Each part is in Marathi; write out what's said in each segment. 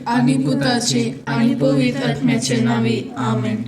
आणि पुताचे आणि पवित्र आत्म्याचे नावे आमेन.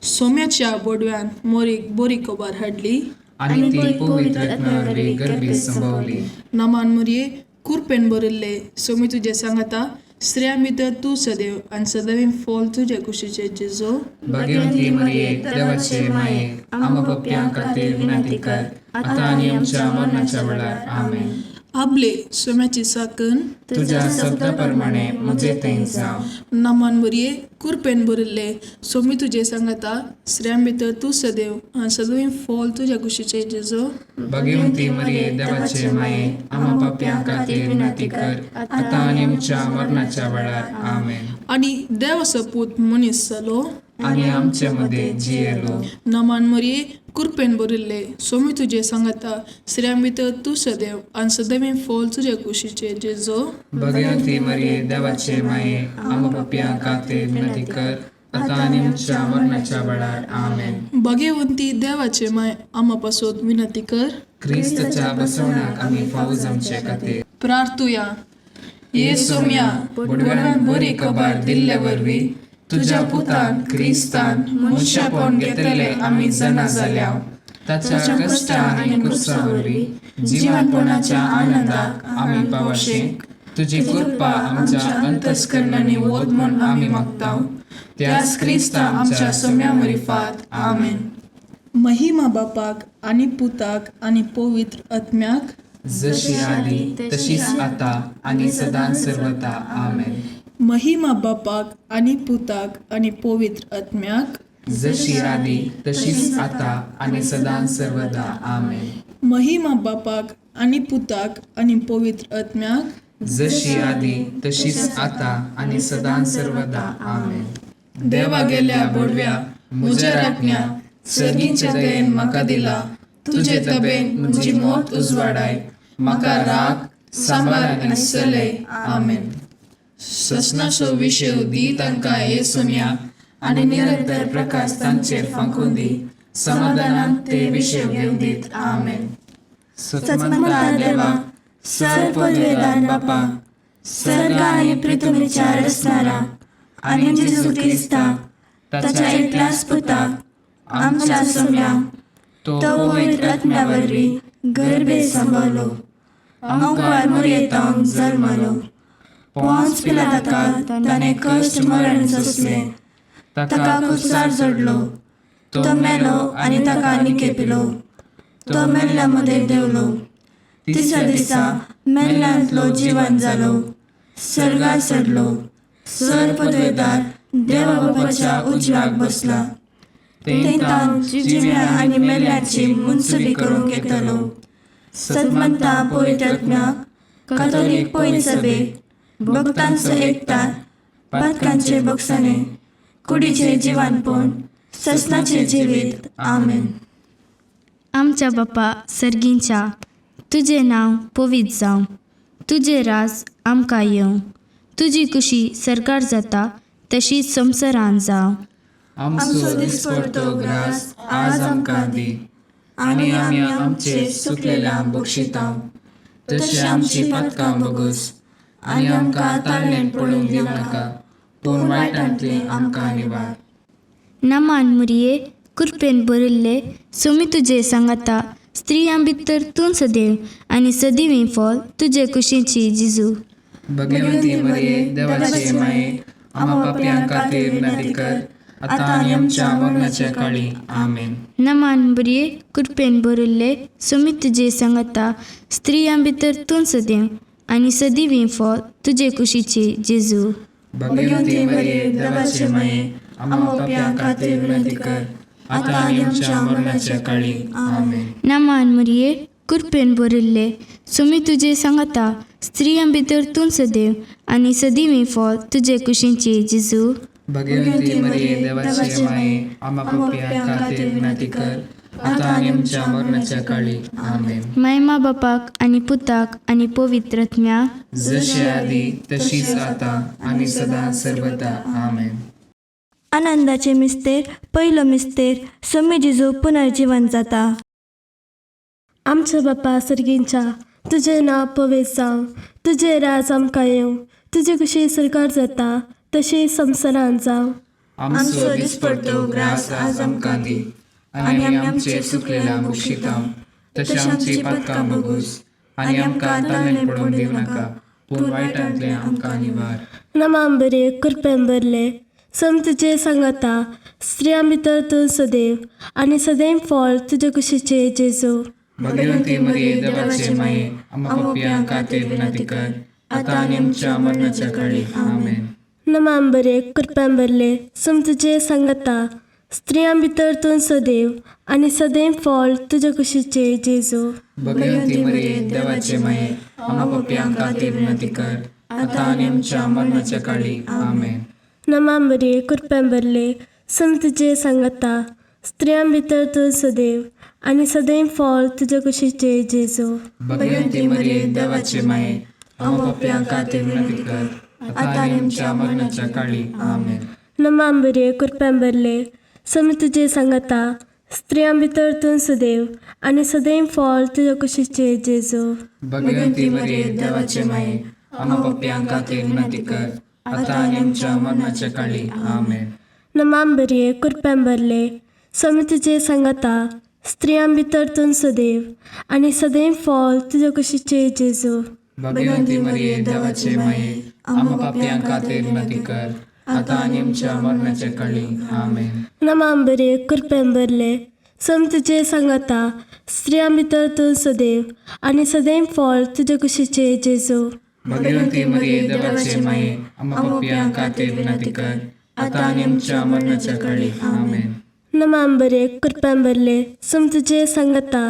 सोम्याच्या बोडव्यान मोरीक बोरी कोबार हाडली आणि ती पवित्र आत्म्यावरवी गर्भीत संभवली. नमान मुरये कुरपेन बरिल्ले सोमी तुझे सांगता स्त्रिया भितर तू सदैव आणि सदैव फॉल तुझे कुशीचे जेजो. भाग्यवंती मरिये देवाचे माये आम्हा पप्प्यां खातीर विनंती कर आता आणि आमच्या मरणाच्या वेळार आमेन. आपले सोम्याची साकन तुझ्या शब्दाप्रमाणे म्हजे थंय जावं. नमान मुरये कुरपेन बरिल्ले सोमी तुझे सांगता स्त्रिया भितर तू सदैव आणि सदैव फॉल तुझ्या कुशीचे जेजो. भाग्यवंती मरिये देवाचे माये आम्हा पप्प्यां खातीर विनंती कर आता आणि आमच्या मरणाच्या वेळार आमेन. आणि देवाचो पूत मनीस जालो आणि आमच्या मध्ये जियेलो. नमान मरिये कुरपेन बरिल्ले सोमी तुझे सांगता स्त्रिया भितर तू सदैव आणि सदैव फॉल तुझ्या कुशीचे जेजो. भाग्यवंती मरिये देवाचे माये आम्हा पप्प्यां खातीर विनंती कर आता आणि आमच्या मरणाच्या वेळार आमेन. भाग्यवंती देवाचे माय आम्हा पासून विनंती कर. ख्रिस्ताच्या बसवण्याक आम्ही फावो जमचे खातीर प्रार्थुया. ये सोम्या बोडव्यान बरी खबर दिल्ले वरवी तुझ्या पुतान क्रिस्तान मनशापण घेतले आम्ही जना जाल्या. ताच्या कष्टा आणि कुर्सावरवी जीवनपणाच्या आनंदाक आम्ही पावशेक तुझी कृपा आमच्या अंतस्करणाने वोद म्हूण आम्ही मागताव. त्याच क्रिस्ता आमच्या सोम्यावरी फात आमेन. महिमा बापाक आणि पुताक आणि पवित्र आत्म्याक जशी आली तशीच आता आणि सदां सर्वदा आमेन. महिमा बापाक आणि पुताक आणि पवित्र आत्म्याक जशी आली तशीच आता आणि सदां सर्वदा आमेन. महिमा बापाक आणि पुताक आणि पवित्र आत्म्याक जशी आली तशीच आता आणि सदां सर्वदा आमेन. देवा गेल्या बोडव्या म्हज्या राखण्या सर्गीच्या दयेन म्हाका दिला. तुझे तबेन म्हजी मोत उजवाडाय म्हाका राख सांबाळ आनी चलय आमेन. ससनाचो विशय दी तांकां ये सोम्या आनी निरंतर प्रकाश तांचेर फांकून दी. समाधानान ते विशय घेवन दीत आमेन. सत्मंता देवा सर पदवेदार बापा सर्ग आणि पृथ्वीच्या रचणारा आणि जेजू ख्रिस्ता ताच्या एकल्याच पुताक आमच्या सोम्या तो पवित्र आत्म्यावरवी गर्भे सांभाळलो. अंकुर मोरयेतांक जल्मलो. पोंच पिलाताका ताणे कष्ट मरण सोंसले. ताका कुसार जोडलो. तो मेलो आणि ताका निकेपिलो. तो मेल्ल्यामध्ये देवलो. तिसऱ्या दिसा मेल्ल्यांतलो जिवंत जालो. सर्गार चडलो. सर पदवेदार देवा बापाच्या उजव्याक बसला. तेंतान जिव्या आणि मेल्ल्यांची मुनसुबी करून घेतलो. सत्मंता पवित्र आत्म्याक कातोलीक पयली सभेक भक्तांचो एकठाण पातकांचे बक्षणे कुडीचे जिवानपण ससनाचे जिवीत आमेन. आमच्या बापा सर्गींच्या तुझे नाव पवित्र जावं. तुझे राज आमकां येवं. तुजी कुशी सरकार जाता तशीच संवसारांत जावं. आमचो दिसपडतो ग्रास आज आमकां दी आणि आमी आमचे सुकलेल्यांक बक्षितांव. तशी आमची पातकां बगूस आणि आमकां ताळणेन पडूंक दिवं नाका पूण वायटांतले आमकां निवार. नमान मुरये कुरपेन बरिल्ले सोमी तुझे सांगता स्त्रियां भितर तूं सदैव आणि सदिवीं फॉल तुझे कुशीची जिजू. भाग्यवंती मरिये देवाचे माये आम्हा पापयां खातीर विनंती कर आता आणि आमच्या मरणाच्या काळी आमेन. नमान मुरये कुरपेन बरिल्ले सोमी तुझे सांगता स्त्रियां भितर तूं सदैव आणि सदिवीं फॉल तुझे कुशीचे जेजू. भाग्यवंती मरिये देवाचे माये आम्हा पापयां खातीर विनंती कर आता आणि आमच्या मरणाच्या काळी आमेन. नमान मुरये कुरपेन बरिल्ले सोमी तुझे सांगता स्त्रियां भितर तूं सदैव आणि सदिवीं फॉल तुझे कुशीचे जेजू. भाग्यवंती मरिये देवाचे माये आम्हा पापयां खातीर विनंती कर आता आणि आमच्या मरणाच्या काळी आमेन. महिमा बापाक आणि पुताक आणि पवित्र आत्म्याक जशी आदी तशीच आता आणि सदा सर्वदा आमेन. आनंदाचे मिस्तेर पयलो मिस्तेर सोमी जिजू पुनर्जीवन जाता. आमच्या बापा सर्गींच्या तुझे नाव पवित्र जावं. तुझे राज आमकां येवं. तुजे कशी सरकार जाता तशी संवसारांत जावं. आमचो दिसपडटो ग्रास आज आमकां दी, आनी आमी आमचे सुकलेल्या बुक्षितांव. तशें आमची पातकां बगूस, आनी आमकां ताळमेळ पडोवन दिवं नाका, पूण वायटांतले आमकां निवार. नमाम बरे कृपेन भरले तुजे सांगाता, स्त्रियां भितर तूं सदैव, आनी सदैव फळ तुजे कुशीचे जेजू. भगवंती मरिये देवाचे माये, आमकां पापियांक खातीर विनंती कर, आतां आनी आमच्या मरणाच्या काळी. आमेन. नमाम बरे कृपेन भरले तुजे सांगाता, स्त्रियां भितर तूं सदैव, आनी सदैव फळ तुजे कुशीचे जेजू. भगवंती मरिये देवाचे माये, आमकां पापियांक खातीर विनंती कर, आतां आनी आमच्या मरणाच्या काळी. आमेन. नमाम बरे कृपेन भरले तुजे सांगाता, स्त्रियां भितर तूं सदैव, आनी सदैव फळ तुजे कुशीचे जेजू. भगवंती मरिये देवाचे माये, आमकां पापियांक खातीर विनंती कर, आतां आनी आमच्या मरणाच्या काळी. आमेन. नमाम बरे कृपेन भरले तुजे सांगाता, स्त्रियां भितर तूं सदैव, आनी सदैव फळ तुजे कुशीचे जेजू. भगवंती मरिये देवाचे माये, आमकां पापियांक खातीर विनंती कर, आतां आनी आमच्या मरणाच्या काळी. आमेन. नमाम बरे कृपेन भरले तुजे सांगाता, स्त्रियां भितर तूं सदैव, आनी सदैव फळ तुजे कुशीचे जेजू. भगवंती मरिये देवाचे माये, आमकां पापियांक खातीर विनंती कर, आतां आनी आमच्या मरणाच्या काळी. आमेन. नमाम बरे कृपेन भरले तुजे सांगाता, स्त्रियां भितर तूं सदैव, आनी सदैव फळ तुजे कुशीचे जेजू. भगवंती मरिये देवाचे माये, आमकां पापियांक खातीर विनंती कर, आतां आनी आमच्या मरणाच्या काळी. आमेन. नमाम बरे कृपेन भरले तुजे सांगाता,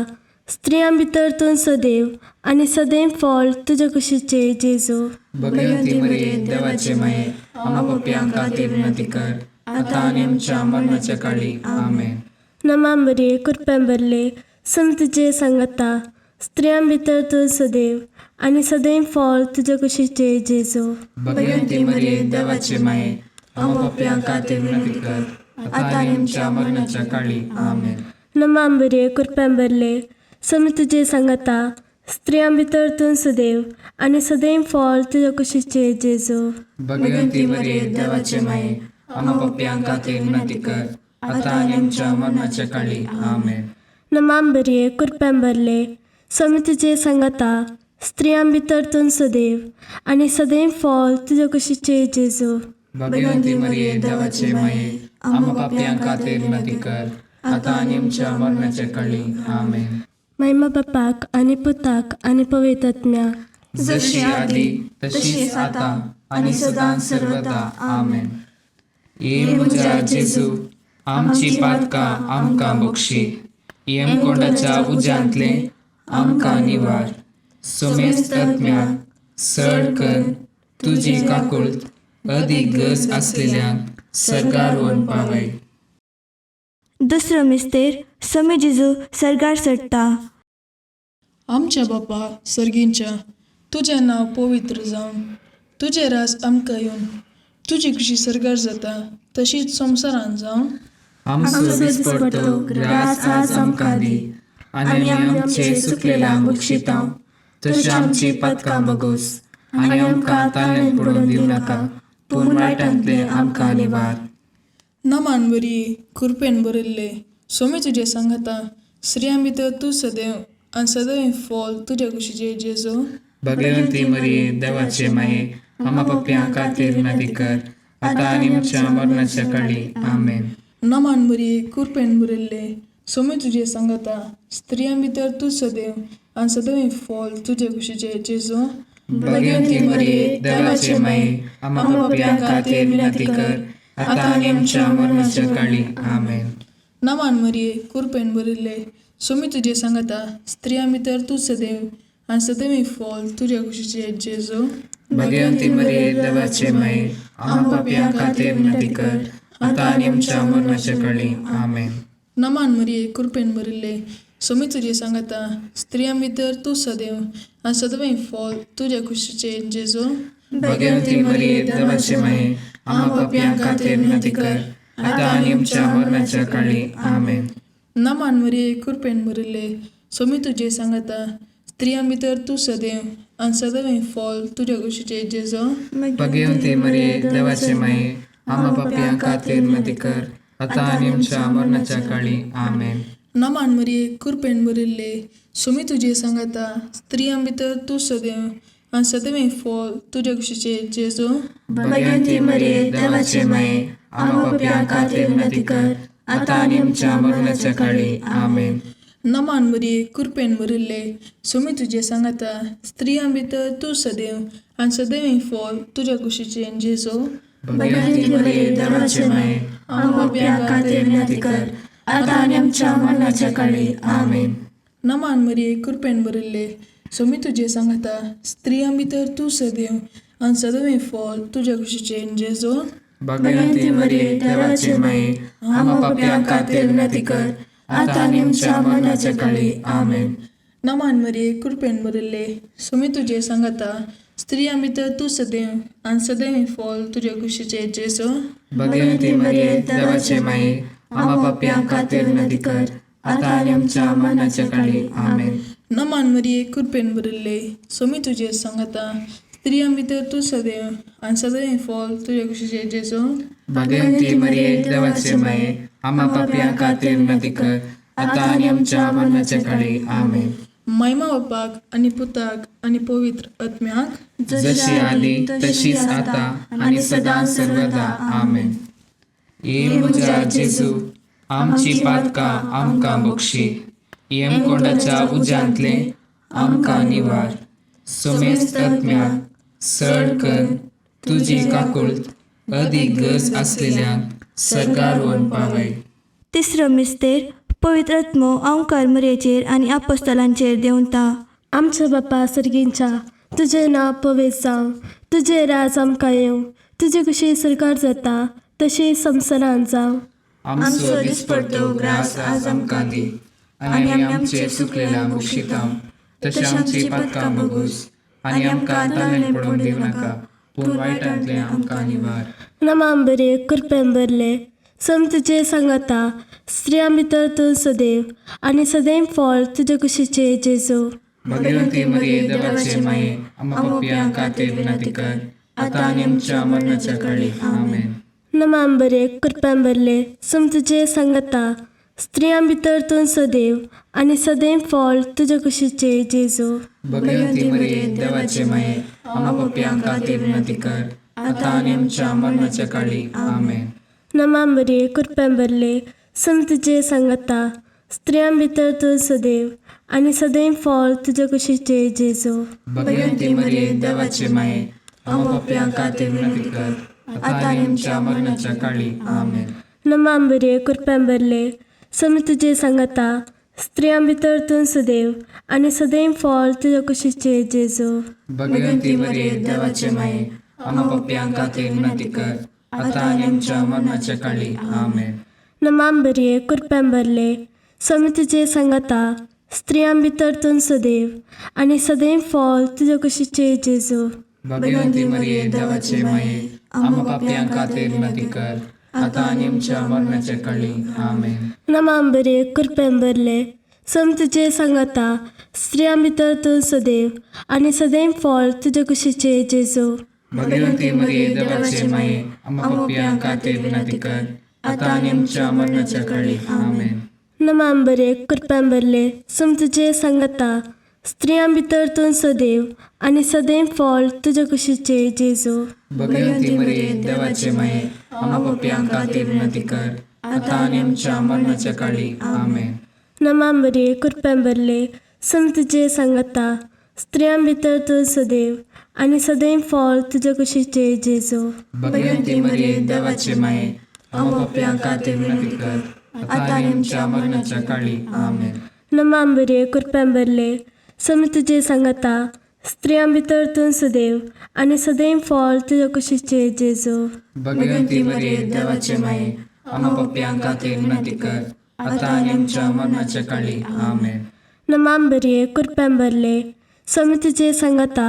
स्त्रियां भितर तूं सदैव, आनी सदैव फळ तुजे कुशीचे जेजू. भगवंती मरिये देवाचे माये, आमकां पापियांक खातीर विनंती कर, आतां आनी आमच्या मरणाच्या काळी. आमेन. नमाम बरे कृपेन भरले तुजे सांगाता, स्त्रियां भितर तूं सदैव, आनी सदैव फळ तुजे कुशीचे जेजू. भगवंती मरिये देवाचे माये, आमकां पापियांक खातीर विनंती कर, आतां आनी आमच्या मरणाच्या काळी. आमेन. नमाम बरे कृपेन भरले तुजे सांगाता, स्त्रियां भितर तूं सदैव, आनी सदैव फळ तुजे कुशीचे जेजू. भगवंती मरिये देवाचे माये, आमकां पापियांक खातीर विनंती कर, आतां आनी आमच्या मरणाच्या काळी. आमेन. नमाम बरे कृपेन भरले तुजे सांगाता, स्त्रियां भितर तूं सदैव, आनी सदैव फळ तुजे कुशीचे जेजू. भगवंती मरिये देवाचे माये, आमकां पापियांक खातीर विनंती कर, आतां आनी आमच्या मरणाच्या काळी. आमेन. महिमा बापाक आनी पुताक आनी पवित्र आत्म्याक, जशी आदी तशीच आतां आनी सदां सर्वदा. आमेन. ये म्हज्या जेजू, आमची पातकां आमकां बक्षी, यमकोंडाच्या उज्यांतले आमकां निवार. सोमेस्त आत्म्याक सड कर तुजी काकुळट अदीक गरज आसलेल्यांक सरकार व्हरून पावय. दुसरो मिस्तेर समी जेजू सरगार चडटा. आमच्या बापा सर्गींच्या, तुजें नांव पवित्र जावन, तुजें रास आमकां येवन, तुजी कशी सरकार जाता तशीच संवसारांत जावन. आमचो दिसपडटो ग्रास आज आमकां दी, आनी आमी आमचे सुकलेल्यांक बक्षितांव. तशें आमची पातकां बगूस, आनी आमकां ताळमेळ पडोवन दिवं नाका, पूण वायटांतले आमकां निवार. नमान बरी कृपेन बरयल्ले सोमी तुजे सांगाता, स्त्रियां भितर तूं सदैव, आनी सदैव फळ तुजे कुशीचे जेजू. भगवंती मरिये देवाचे माये, आमकां पापियांक खातीर विनंती कर, आतां आनी आमच्या मरणाच्या काळी. आमेन. नमान बरी कृपेन बरयल्ले सोमी तुजे सांगाता, स्त्रियां भितर तूं सदैव, आनी सदैव फळ तुजे कुशीचे जेजू. भगवंती मरिये देवाचे माये, आमकां पापियांक खातीर विनंती कर, आतां आनी आमच्या मरणाच्या काळी. आमेन. नमान मरिये कृपेन बरयल्ले सोमी तुजे सांगाता, स्त्रियां भितर तूं सदैव, आनी सदैव फळ तुजे कुशीचे जेजू. भगवंती मरिये देवाचे माये, आमकां पापियांक खातीर विनंती कर, आतां आनी आमच्या मरणाच्या काळी. आमेन. नमान मरिये कृपेन बरयल्ले सोमी तुजे सांगाता, स्त्रियां भितर तूं सदैव, आनी सदैव फळ तुजे कुशीचे जेजू. भगवंती मरिये देवाचे माये, आमकां पापियांक खातीर विनंती कर, आतां आनी आमच्या मरणाच्या काळी. आमेन. नमान मरिये कृपेन बरयल्ले सोमी तुजे सांगाता, स्त्रियां भितर तूं सदैव, आणि सदैव फॉल तुझ्या कुशीचे जेजो. भगवंती मरिये देवाचे माये, आम्हा पापियां खातीर विनंती कर, आता आणि आमच्या मरणाच्या काळी. आमेन. नमान मरिये कृपेन भरिल्ले, सुमी तुझे सांगता, स्त्रियां भितर तू सदैव आणि सदैव फॉल तुझ्या कुशीचे जेजो. भगवंती मरिये देवाचे माये, आम्हा पापियां खातीर विनंती कर, आता आणि आमच्या मरणाच्या काळी. आमेन. नमान मरिये कृपेन भरिल्ले, सुमी तुझे सांगता, स्त्रियां भितर तू सदैव आणि सदैव फॉल तुझ्या कुशीचे जेजो. भगवंती मरिये देवाचे माये, आम्हा पापियां खातीर विनंती कर, आता आणि आमच्या मरणाच्या काळी. आमेन. नमान मरिये कृपेन भरिल्ले, सुमी तुझे सांगता, स्त्रियां भितर तू सदैव आणि सदैव फॉल तुझ्या कुशीचे जेजो. भगवंती मरिये देवाचे माये, आम्हा पापियां खातीर विनंती कर, आता आणि आमच्या मरणाच्या काळी. आमेन. नमान मरिये कृपेन भरिल्ले, सुमी तुझे सांगता, स्त्रियां भितर तू सदैव आणि सदैव फॉल तुझ्या कुशीचे जेजो. भगवंती मरिये देवाचे माये, आम्हा पापियां खातीर विनंती कर, आता आणि आमच्या मरणाच्या काळी. आमेन. नमान मरिये कृपेन भरिल्ले, सुमी तुझे सांगता, स्त्रियां भितर तू सदैव आणि सदैव फॉल तुझ्या कुशीचे जेजो. भगवंती मरिये देवाचे माये, आम्हा पापियां खातीर विनंती कर, आता आणि आमच्या मरणाच्या काळी. आमेन. महिमा बापाक आणि पुताक आणि पवित्र आत्म्याक, जशी आली तशीच आता आणि सदा सर्वदा. आमेन. ये म्हज्या जेजू, आमची पातकां आमकां बक्षी, येमकोंडाच्या उज्यांतले आमकां निवार. सोमेस्त आत्म्याक सड कर तुजी काकुळट, अदीक गरज आसलेल्यांक सरकार व्हरून पावय. तिसरो मिस्तेर पवित्र आत्मो ओंकार मरयेचेर आनी आपोस्तलांचेर देंवता. आमच्या बापा सर्गींच्या, तुझें नांव पवित्र जावं, तुजें राज आमकां येवं, तुजे कशी सरकार जाता तशी संवसारांत जावं. आमचो दिसपडटो ग्रास आज आमकां दी, आनी आमी आमचे चुकलेल्या बक्षितां, तशें आमची पातकां बगूस, आनी आमकां ताणेन पडोवंक दिवं नाका, पूण वायटांतले आमकां निवार. नमांबरे कृपेन भरले, सम तुजे सांगता, स्त्रियां भितर तूं सदैव आनी सदैव फॉल तुजे कुशीचे जेजो. भगवंती मरिये देवाचे माये, आम्हा पापियां खातीर विनंती कर, आता आनी आमच्या मरणाच्या काळी. आमेन. नमांबरे कृपेन भरले, सम तुजे सांगता, स्त्रियां भितर तूं सदैव आनी सदैव फॉल तुजे कुशीचे जेजो. भगवंती मरिये देवाचे माये, आम्हा पापियां खातीर विनंती कर, आता आनी आमच्या मरणाच्या काळी. आमेन. नमांबरे कृपेन भरले, सम तुजे सांगता, स्त्रियां भितर तूं सदैव आनी सदैव फॉल तुजे कुशीचे जेजो. भगवंती मरिये देवाचे माये, आम्हा पापियां खातीर विनंती कर, आता आनी आमच्या मरणाच्या काळी. आमेन. नमांबरे कृपेन भरले, सम तुजे सांगता, स्त्रियां भितर तूं सदैव आनी सदैव फॉल तुजे कुशीचे जेजो. भगवंती मरिये देवाचे माये, आम्हा पापियां खातीर विनंती कर, आता आनी आमच्या मरणाच्या काळी. आमेन. नमांबरे कृपेन भरले, सम तुजे सांगता, स्त्रियां भितर तूं सदैव आनी सदैव फॉल तुजे कुशीचे जेजो. भगवंती मरिये देवाचे माये, आम्हा पापियां खातीर विनंती कर, आता आनी आमच्या मरणाच्या काळी. आमेन. नमांबरे कृपेन भरले, सम तुजे सांगता, स्त्रियां भितर तूं सदैव आनी सदैव फॉल तुजे कुशीचे जेजो. भगवंती मरिये देवाचे माये, आम्हा पापियां खातीर विनंती कर, आता आनी आमच्या मरणाच्या काळी. आमेन. नमांबरे कृपेन भरले, सम तुजे सांगता, स्त्रियां भितर तूं सदैव आनी सदैव फॉल तुजे कुशीचे जेजो. भगवंती मरिये देवाचे माये, आम्हा पापियां खातीर विनंती कर, आता आनी आमच्या मरणाच्या काळी. आमेन. नमांबरे कृपेन भरले, सम तुजे सांगता, स्त्रियां भितर तूं सदैव आनी सदैव फॉल तुजे कुशीचे जेजो. भगवंती मरिये देवाचे माये, आम्हा पापियां खातीर विनंती कर, आता आनी आमच्या मरणाच्या काळी. आमेन. नमांबरे कृपेन भरले, सम तुजे सांगता, स्त्रियां भितर तूं सदैव आनी सदैव फॉल तुजे कुशीचे जेजो. भगवंती मरिये देवाचे माये, आम्हा पापियां खातीर विनंती कर, आता आनी आमच्या मरणाच्या काळी. आमेन. नमांबरे कृपेन भरले, सम तुजे सांगता,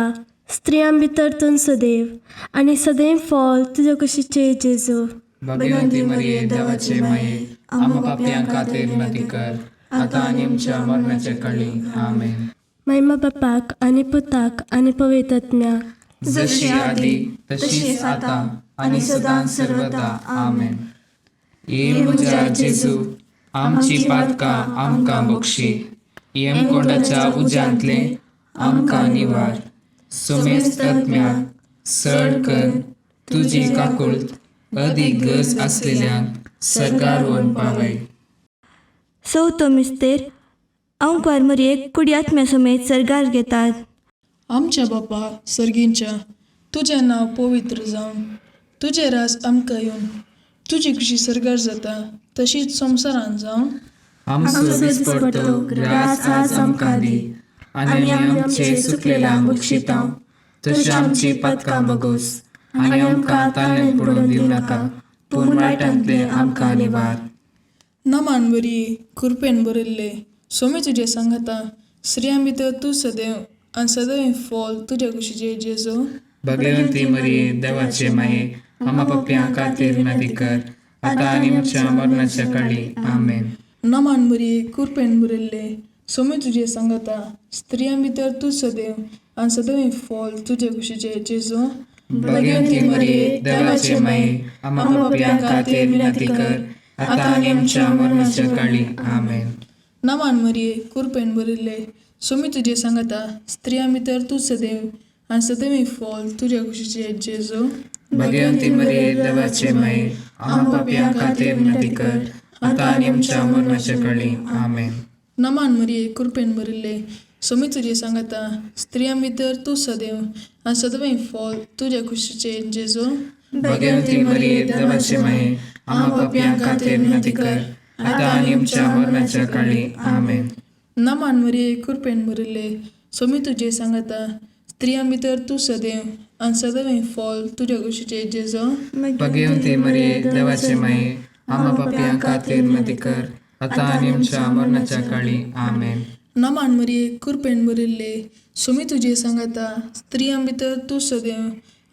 स्त्रियां भितर तूं सदैव आनी सदैव फॉल तुजे कुशीचे जेजो. भगवंती मरिये देवाचे माये, आम्हा पापियां खातीर विनंती कर, आता आनी आमच्या मरणाच्या काळी. आमेन. महिमा बापाक आनी पुताक आनी पवित्र आत्म्याक, जशी आदी तशीच आता आणि सदां सर्वदा आमेन. ये म्हज्या जेजू, आमची पातकां आमकां बक्षी, येमकोंडाच्या उज्यांतले आमकां निवार. सोमेस्त आत्म्याक सड कर तुजी काकुळट अदीक गरज असलेल्यांक सरकार व्हरून पावय. चवथो मिस्तेर ओंकार मरयेक कुडी आत्म्या समेत सर्गार घेतात. आमच्या बापा सर्गींच्या, तुजें नांव पवित्र जावन, तुजें रास आमकां येवन, तुजी कशी सरकार जाता तशीच संवसारांत जावन. आमचो दिसपडटो ग्रास आज आमकां दी, आनी आमी आमचे सुकलेल्यांक बक्षितांव. तशी आमची पातकां बगोस, आनी आमकां ताळ्यान पडून दिवं नाका, पूण वायटांतले आमकां निवार. नमान बरी कृपेन बरयल्ले, सोमी तुजे सांगाता, स्त्रियां भितर तूं सदैव आनी सदैव फॉल तुज्या कुशीचे जेजू. भगवंती मरिये देवाचे माये, आम्हा पापयांक खातीर विनंती कर, आतां आनी आमच्या मरणाच्या काळी आमेन. नमान बरी कृपेन बरयल्ले, सोमी तुजे सांगाता, स्त्रियां भितर तूं सदैव आनी सदैव फॉल तुज्या कुशीचे जेजू. भगवंती मरिये देवाचे माये, आम्हा पापयांक खातीर विनंती कर, आतां आनी आमच्या मरणाच्या काळी आमेन. नमान मरिये कृपेन बरयल्ले, सोमी तुजे सांगाता, स्त्रियां भितर तूं सदैव आनी सदैव फॉल तुज्या कुशीचे जेजू. भगवंती मरिये देवाचे माये, आम्हा पापयांक खातीर विनंती कर, आतां आनी आमच्या मरणाच्या काळी आमेन. नमान मरिये कृपेन बरयल्ले, सोमी तुजे सांगाता, स्त्रियां भितर तूं सदैव आनी सदैव फॉल तुज्या कुशीचे जेजू. भगवंती मरिये देवाचे माये, आम्हा पापयांक खातीर विनंती कर, आतां आनी आमच्या मरणाच्या काळी आमेन. नमान मरिये कृपेन बरयल्ले, सोमी तुजे सांगाता, स्त्रियां भितर तूं सदैव आनी सदैव फॉल तुज्या कुशीचे जेजू. भगवंती मरिये देवाचे माये, आम्हा पापयांक खातीर विनंती कर, आतां आनी आमच्या मरणाच्या काळी आमेन. नमान मरिये कृपेन बरयल्ले, सोमी तुजे सांगाता, स्त्रियां भितर तूं सदैव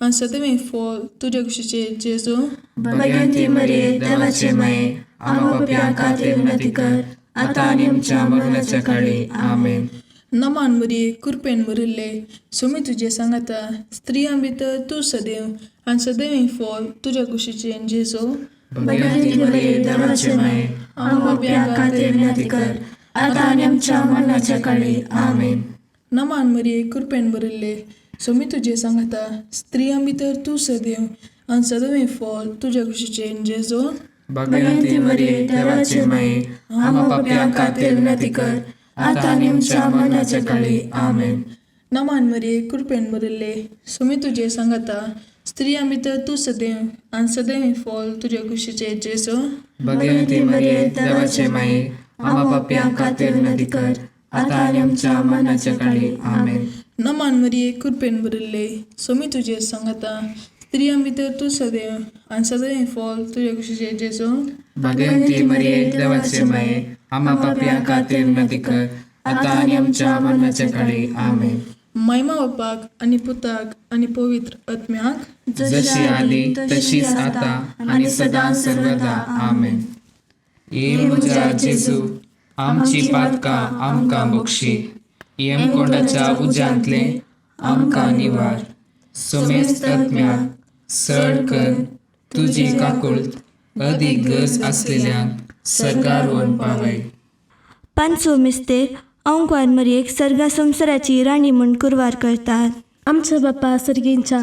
आनी सदैव फॉल तुज्या कुशीचे जेजू. भगवंती मरिये देवाचे माये, आम्हा पापयांक खातीर विनंती कर, आतां आनी आमच्या मरणाच्या काळी आमेन. नमान मरिये कृपेन बरयल्ले, सोमी तुजे सांगाता, स्त्रियां भितर तूं सदैव आनी सदैव फॉल तुज्या कुशीचे जेजू. भगवंती मरिये देवाचे माये, आम्हा पापयांक खातीर विनंती कर, आतां आनी आमच्या मरणाच्या काळी आमेन. नमान मरिये कृपेन बरयल्ले, सोमी तुजे सांगाता, स्त्रियां भितर तूं सदैव आनी सदैव फॉल तुज्या कुशीचे जेजू. भगवंती मरिये देवाचे माये, आम्हा पापयांक खातीर विनंती कर, आतां आनी आमच्या मरणाच्या काळी आमेन. नमान मरिये कृपेन बरयल्ले, सोमी तुजे सांगाता, स्त्रियां भितर तूं सदैव आनी सदैव फॉल तुज्या कुशीचे जेजू. भगवंती मरिये देवाचे माये, आम्हा पापयांक खातीर विनंती कर, आतां आनी आमच्या मरणाच्या काळी आमेन. नमान मरिये कृपेन बरयल्ले, सोमी तुजे सांगाता, स्त्रियां भितर तूं सदैव आनी सदैव फॉल तुज्या कुशीचे जेजू. भगवंती मरिये देवाचे माये, आम्हा पापयांक खातीर विनंती कर, आतां आनी आमच्या मरणाच्या काळी आमेन. महिमा बापाक आनी पुताक आनी पवित्र आत्म्याक, जशी आदी तशीच आता आणि सदां सर्वदा आमेन. ये म्हज्या जेजू, आमची पातकां आमकां बक्षी, येमकोंडाच्या उज्यांतले आमकां निवार. सोमेस्त आत्म्याक सड कर तुजी काकुळट अदीक गरज असलेल्यांक सरकार व्हरून पावय. पांचवो मिस्तेर ओंकार मरयेक सर्गा संवसाराची राणी म्हूण कुरवार करतात. आमच्या बापा सर्गींच्या,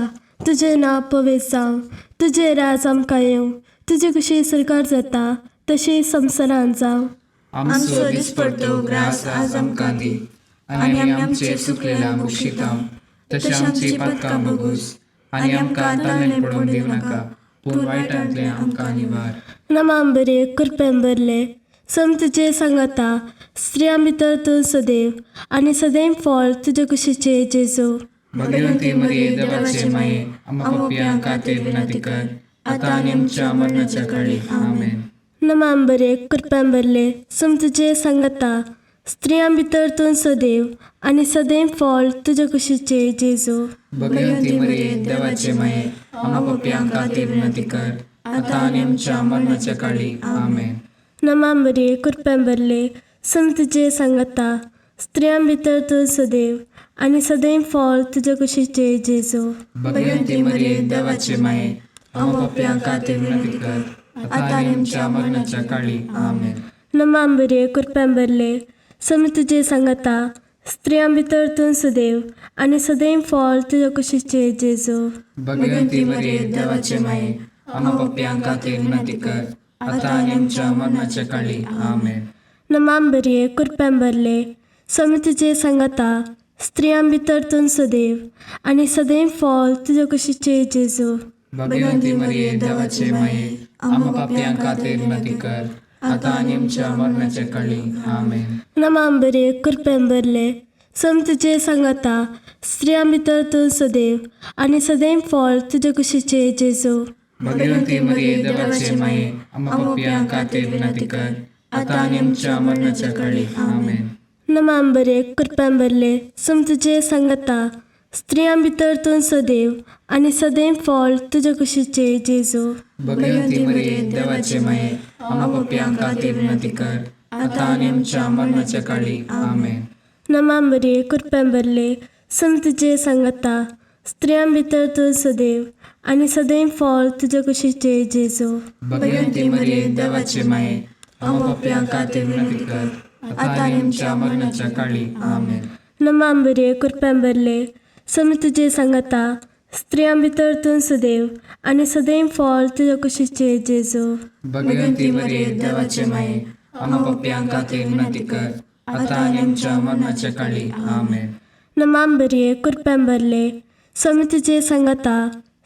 तुजें नांव पवित्र जावं, तुजें राज आमकां येवं, तुजी कशी सरकार जाता तशी संवसारांत जावं. आमचो दिसपडटो ग्रास आज आमकां दी, आनी आमी आमचे सुकलेल्यांक बक्षितांव. तशी आमची पातकां बगूस, आनी आमकां ताळ्यान पडून दिवं नाका, पूण वायटांतले आमकां निवार. नमान बरे कृपेन बरले, सोमी तुजे सांगाता, स्त्रियां भितर तूं सदैव आनी सदैव फॉल तुज्या कुशीचे जेजू. भगवंती मरिये देवाचे माये, आम्हा पापयांक खातीर विनंती कर, आतां आनी आमच्या मरणाच्या काळी आमेन. नमान बरे कृपेन बरले, सोमी तुजे सांगाता, स्त्रियां भितर तूं सदैव आनी सदैव फॉल तुज्या कुशीचे जेजू. भगवंती मरिये देवाचे माये, आम्हा पापयांक खातीर विनंती कर, आतां आनी आमच्या मरणाच्या काळी आमेन. नमान बरे कृपेन बरले, सोमी तुजे सांगाता, स्त्रियां भितर तूं सदैव आनी सदैव फळ तुज्या कुशीचे जेजू. भगवंती मरिये देवाचे माये, आमकां पाप्यांक खातीर विनंती कर, आता आनी आमच्या मरणाच्या काळी. आमेन. नमांबरे कृपेंबरले समी तुजे सांगता, स्त्रियां भितर तूं सदैव आनी सदैव फळ तुज्या कुशीचे जेजू. भगवंती मरिये देवाचे माये, आमकां पाप्यांक खातीर विनंती कर, आता आनी आमच्या मरणाच्या काळी. आमेन. नमांबरे कृपेंबरले समी तुजे सांगता, स्त्रियां भितर तूं सदैव आनी सदैव फळ तुज्या कुशीचे जेजू. भगवंती मरिये देवाचे माये, आमकां पाप्यांक खातीर विनंती कर, आता आनी आमच्या मरणाच्या काळी. आमेन. नमांबरे कृपेंबरले समी तुजे सांगता, स्त्रियां भितर तूं सदैव आनी सदैव फळ तुज्या कुशीचे जेजू. भगवंती मरिये देवाचे माये, आमकां पाप्यांक खातीर विनंती कर, आता आनी आमच्या मरणाच्या काळी. आमेन. नमांबरे कृपेंबरले समी तुजे सांगता, स्त्रियां भितर तूं सदैव आनी सदैव फळ तुज्या कुशीचे जेजू. भगवंती मरिये देवाचे माये, आमकां पाप्यांक खातीर विनंती कर, आता आनी आमच्या मरणाच्या काळी. आमेन. नमांबरे कृपेंबरले समी तुजे सांगता, स्त्रियां भितर तूं सदैव आनी सदैव फळ तुज्या कुशीचे जेजू. भगवंती मरिये देवाचे माये, आमकां पाप्यांक खातीर विनंती कर, आता आनी आमच्या मरणाच्या काळी. आमेन. नमांबरे कृपेंबरले समी तुजे सांगता, स्त्रियां भितर तूं सदैव आनी सदैव फळ तुज्या कुशीचे जेजू. भगवंती मरिये देवाचे माये, आमकां पाप्यांक खातीर विनंती कर, आता आनी आमच्या मरणाच्या काळी. आमेन. नमांबरे कृपेंबरले समी तुजे सांगता,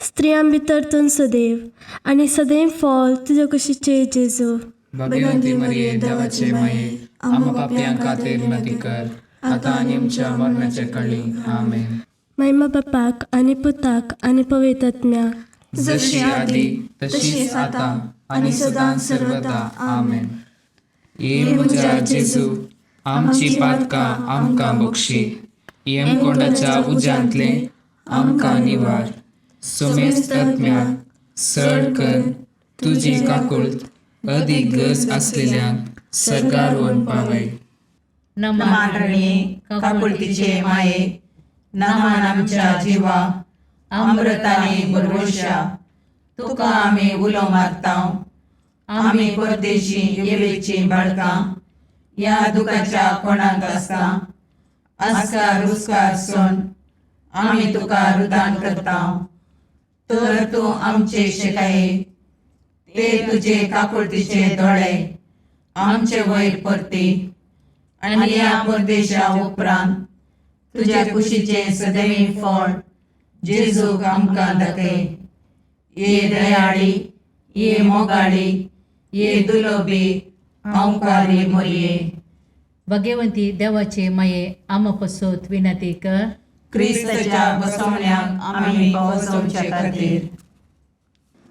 स्त्रियां भितर तूं सदैव आनी सदैव फळ तुज्या कुशीचे जेजू. भगवंती मरिये देवाचे माये, आमकां पाप्यांक खातीर विनंती कर, आता आनी आमच्या मरणाच्या काळी. आमेन. महिमा बापाक आनी पुताक आनी पवित्र आत्म्याक, जशी आदी तशीच आता आनी सदां सर्वदा. आमेन. ये म्हज्या जेजू, आमची पातकां आमकां बक्षी, यमकोंडाच्या उज्यांतले आमकां निवार. सोमेस्त आत्म्याक सड कर तुजी काकुळट अदीक गरज आसलेल्यांक सरकार व्हरून पावय. नमान रणे काकुळतीचे माये, नमान आमच्या जिवा, अमृताने भरवशा, तुका आमी उलो मारताव. आमी परदेशी येवेची बाळकां, या दुखाच्या कोणाक आसता, आस्कार रुस्कार सोन आमी तुका रुदान करताव. तर तूं आमचे शेकाये, ते तुजे काकुळतीचे दोळे आमचे वयर परती, आनी या परदेशा उपरांत तुज्या कुशीचे सदैव फळ जेजूक आमकां दाखय. ये दयाळी, ये मोगाळी, ये दुलोबी अंकारी मरिये. भगवंती देवाचे माये, आम पसोत विनंती कर. क्रिस्ताच्या बसवण्याक आमी पावसोवचे खातीर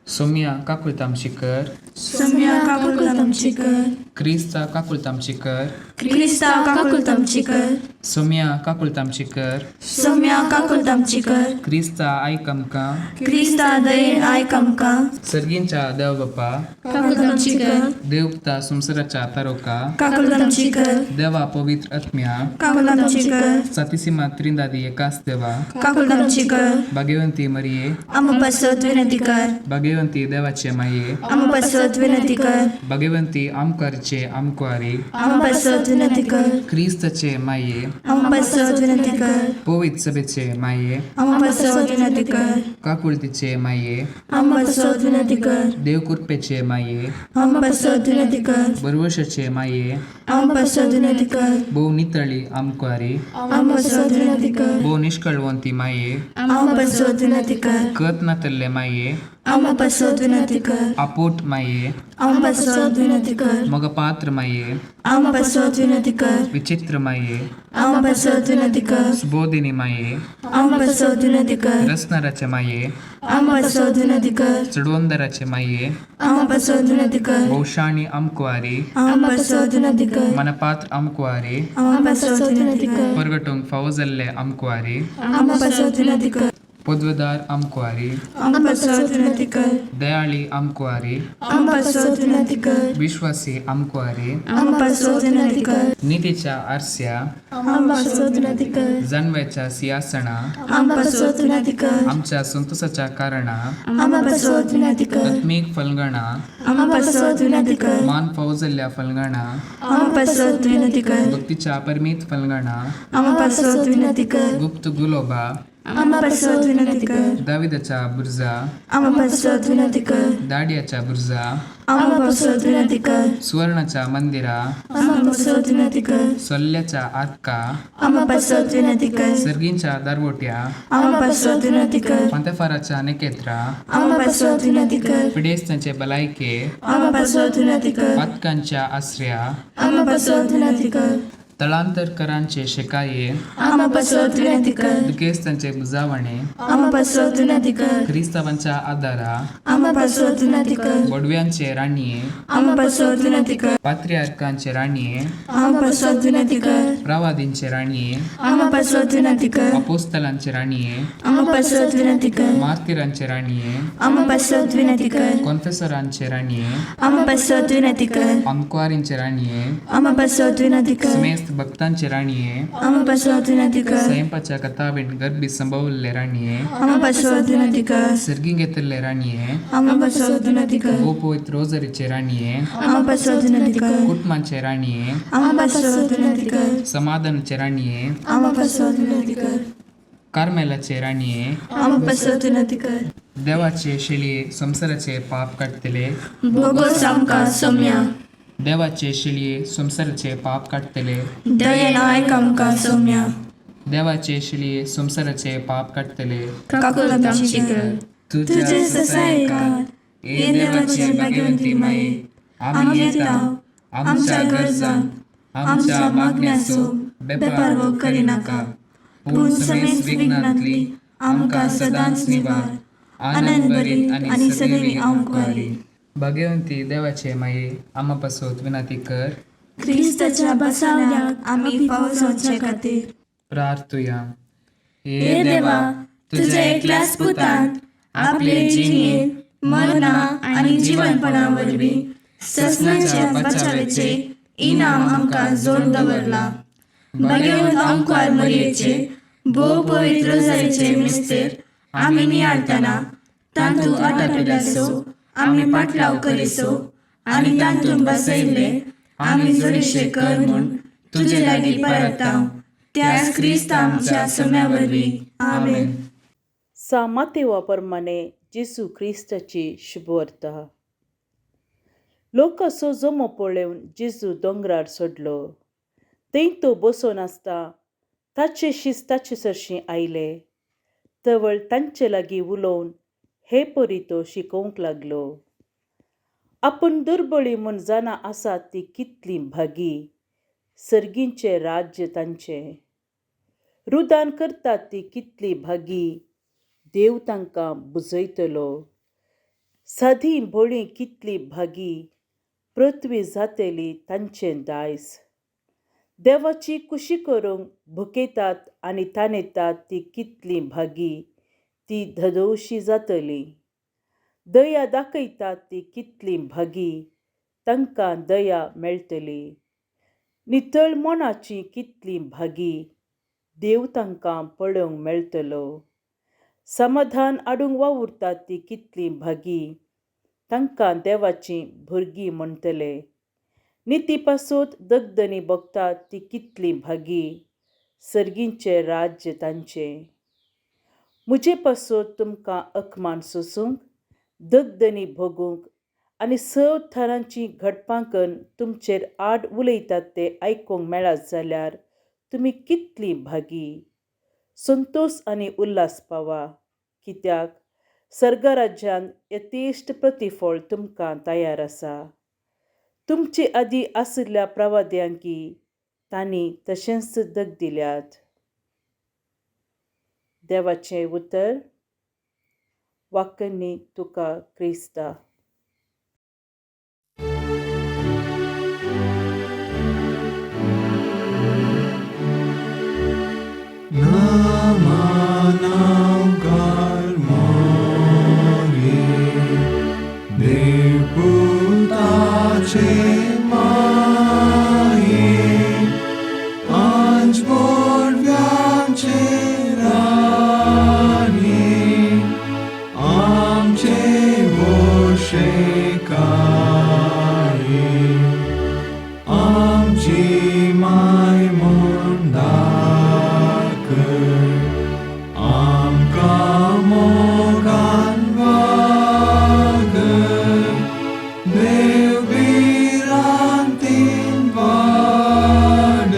सोम्या काकुळतामची कर, सम्या काकुळतामची कर, क्रिस्ता काकुळतामची कर, क्रिस्ता काकुळतामची कर, सोम्या काकुळतामची कर, सम्या काकुळतामची कर, क्रिस्ता आयक आमकां. क्रिस्ता दयेन आयक आमकां. सर्गींच्या देव बापा, काकुळतामची कर, देवता संवसाराच्या तारोका, काकुळतामची कर, देवा पवित्र आत्म्या, काकुळतामची कर, सातिसिमा त्रिंदादी एकाच देवा, काकुळतामची कर. भगवंती मरिये, आम पसत विनंती कर, भगवंती देवाचे माये, आम पसत विनंती कर, भगवंती आमकारचे आमकुआरी, आम पसत विनंती कर, क्रिस्तचे माये, आम पसत विनंती कर, पवित्र सभेचे माये, आम पसत विनंती कर, काकुळतीचे माये, आम पसत विनंती कर, देवकृपेचे माये, आम पसत विनंती कर, बरवशाचे माये, आम पसत विनंती कर, भोव नितळी आमकुआरी, आम पसत विनंती कर, भोव निष्कळवंती माये, आम पसत विनंती कर, कत नातल्ले माये, आम पसत विनंती कर, आपोट माये, आम पसत विनंती कर, मग पात्र माये, आम पसत विनंती कर, विचित्र माये, आम पसत विनंती कर, सुबोधिनी माये, आम पसत विनंती कर, रसनाराचे माये, आम पसत विनंती कर, चडवंदराचे माये, आम पसत विनंती कर, भौशाणी आमकुआरी, आम पसत विनंती कर, मनपात्र आमकुआरी, आम पसत विनंती कर, परगटूंक फावो जाल्ले आमकुआरी, आम पसत विनंती कर, पदवेदार आमकुआरी आम पासत विनंती कर. दयाळी आमकुआरी आम पासत विनंती कर. विश्वासी आमकुआरी आम पासत विनंती कर. नीतीच्या आरस्या आम पासत विनंती कर. जाणव्याच्या सिंहासना आम पासत विनंती कर. आमच्या संतोषाच्या कारणा आम पासत विनंती कर. आत्मिक फलगणा आम पासत विनंती कर. मान फौजल्या फलगणा आम पासत विनंती कर. भक्तीच्या परमित फलगणा आम पासत विनंती कर. गुप्त गुलोबा आम पासत विनंती कर. दाविदाच्या बुर्जा आम पासत विनंती कर. दाडियाच्या बुर्जा आम पासत विनंती कर. सुवर्णाच्या मंदिरा आम पासत विनंती कर. सोल्ल्याच्या आतका आम पासत विनंती कर. सर्गींच्या दारवोट्या आम पासत विनंती कर. पंतफाराच्या नेकेत्रा आम पासत विनंती कर. पिडेस्तांचे बलायके आम पासत विनंती कर. पातकांच्या आश्रया आम पासत विनंती कर. तळांतरकरांचे शिकाये आम पासत विनंती कर. दुखेस्तांचे बुजावणे आम पासत विनंती कर. क्रिस्तावांच्या आदारा आम पासत विनंती कर. बडव्यांचे राणीये आम पासत विनंती कर. पात्रियार्कांचे राणीये आम पासत विनंती कर. प्रवादींचे राणीये आम पासत विनंती कर. अपोस्तलांचे राणीये आम पासत विनंती कर. मार्तिरांचे राणीये आम पासत विनंती कर. कॉन्फेसरांचे राणीये आम पासत विनंती कर. आमकुआरींचे राणीये आम पासत विनंती कर. समेस्त भक्तांचे राणीये आम पासत विनंती कर. स्वयंपाच्या कथावीण गर्भी संभवले राणीये आम पासत विनंती कर. सर्गी घेतले राणीये आम पासत विनंती कर. गोपवित्र रोजरीचे राणीये आम पासत विनंती कर. कुटुंबांचे राणीये आम पासत विनंती कर. समाधानाचे राणीये आम पासत विनंती कर. कार्मेलाचे राणीये आम पासत विनंती कर. देवाचे शिलिये संसाराचे पाप काढतले भोगोस आमकां सौम्या. देवाचे शिलिये संसाराचे पाप काढतले दयेन आयक आमकां सौम्या. देवाचे शिलिये संसाराचे पाप काढतले काकूल आमची कर. तुझे ससायकार हे देवाचे भाग्यवंती माये. आम्ही येता आमच्या गरजां आमच्या मागण्याचो बेपारवो करिनाका. पूण समेस्त विघ्नांतली आमकां सदांच निवार. आनंद भरीत आनी सदैवी आमकुआरी. भाग्यवंती देवाचे माये आम्हा पासत विनंती कर. क्रिस्ताच्या बसावण्याक आम्ही पावसाचे खातीर प्रार्थुया. हे देवा तुझ्या एकल्याच पुतान आपले जिणेन मरणा आनी जीवनपणा वरवीं ससनाच्या बचावेचे इनाम आमकां जोड दवरला. भाग्यवंत आमकुआर मरयेचे भोव पवित्र रोजारीचे मिस्तेर आमी नियाळतना तांतू आटापिल्यासो आमी पाटलाव करिसो आनी तांतून बसयले आमी जोडीशे कर म्हूण तुजे लागीं परतांव. त्याच क्रिस्त आमच्या सोम्या वरवीं. आमेन. सामातेवा प्रमाणे जेसू क्रिस्ताची शुभवार्ता. लोक जमो पळोवन जेजू दोंगरार सोडलो. थंय तो बसून आसता ताचे शिस्ताचे सरशीं आयले. तवळ तांचे लागीं उलोवन हे परी तो शिकोवंक लागलो. आपूण दुर्बळी म्हूण जाणा आसात ती कितली भागी. सर्गींचे राज्य तांचें. रुदान करतात ती कितली भागी. देव तांकां बुजयतलो. सादी भोळी कितली भागी. पृथ्वी जातली तांचें दायज. देवाची कुशी करूंक भुकेतात आनी ताणेतात ती कितली भागी. ती धदोशी जातली. दया दाखयतात ती कितली भागी. तांकां दया मेळटली. नितळ मनाची कितली भागी. देव तांकां पळोवंक मेळटलो. समाधान हाडूंक वावुरतात ती कितली भागी. तांकां देवाची भुरगीं म्हणटले. निती पासत दगदनी भोगतात ती कितली भागी. सर्गींचे राज्य तांचें. म्हजे पासत तुमकां अकमान सोसूंक दगदनी भोगूंक आनी सव थरांची घडपांकन तुमचेर आड उलयतात ते आयकूंक मेळत जाल्यार तुमी कितली भागी. संतोश आनी उल्हास पावा. कित्याक सर्गराज्यांत यथेश्ट प्रतिफळ तुमकां तयार आसा. तुमचे आदीं आशिल्ल्या प्रवाद्यांकी तांणी तशेंच दग दिल्यात. देवाचें उतर. वाकणी तुका क्रिस्ता. नामांव आमची माय म्हूण दाखय आमकां मोगान वागय देव विरांतीन वाडय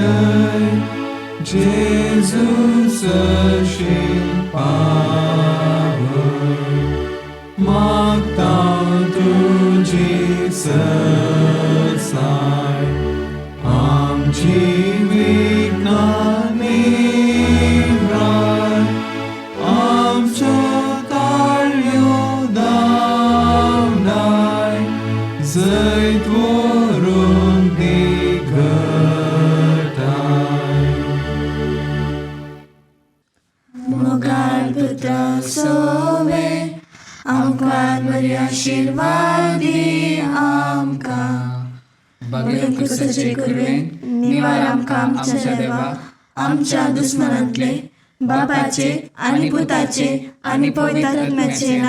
जेजू सशील पावय मागता तुजी ससाय आमची विज्ञानी राय आमच्यो ताळयो धांवडाय जैत व्हरून दिगटाय मोगान पुत्र सोवे आमकां बरी आशिर्वाद दी आमकां भगेन क्रिस्ताचे कुरवेन निवार आमकां आमच्या देवा आमच्या दुस्मनांतले बापाचे आनी पुताचे आनी पवित्र आत्म्याचे नांवान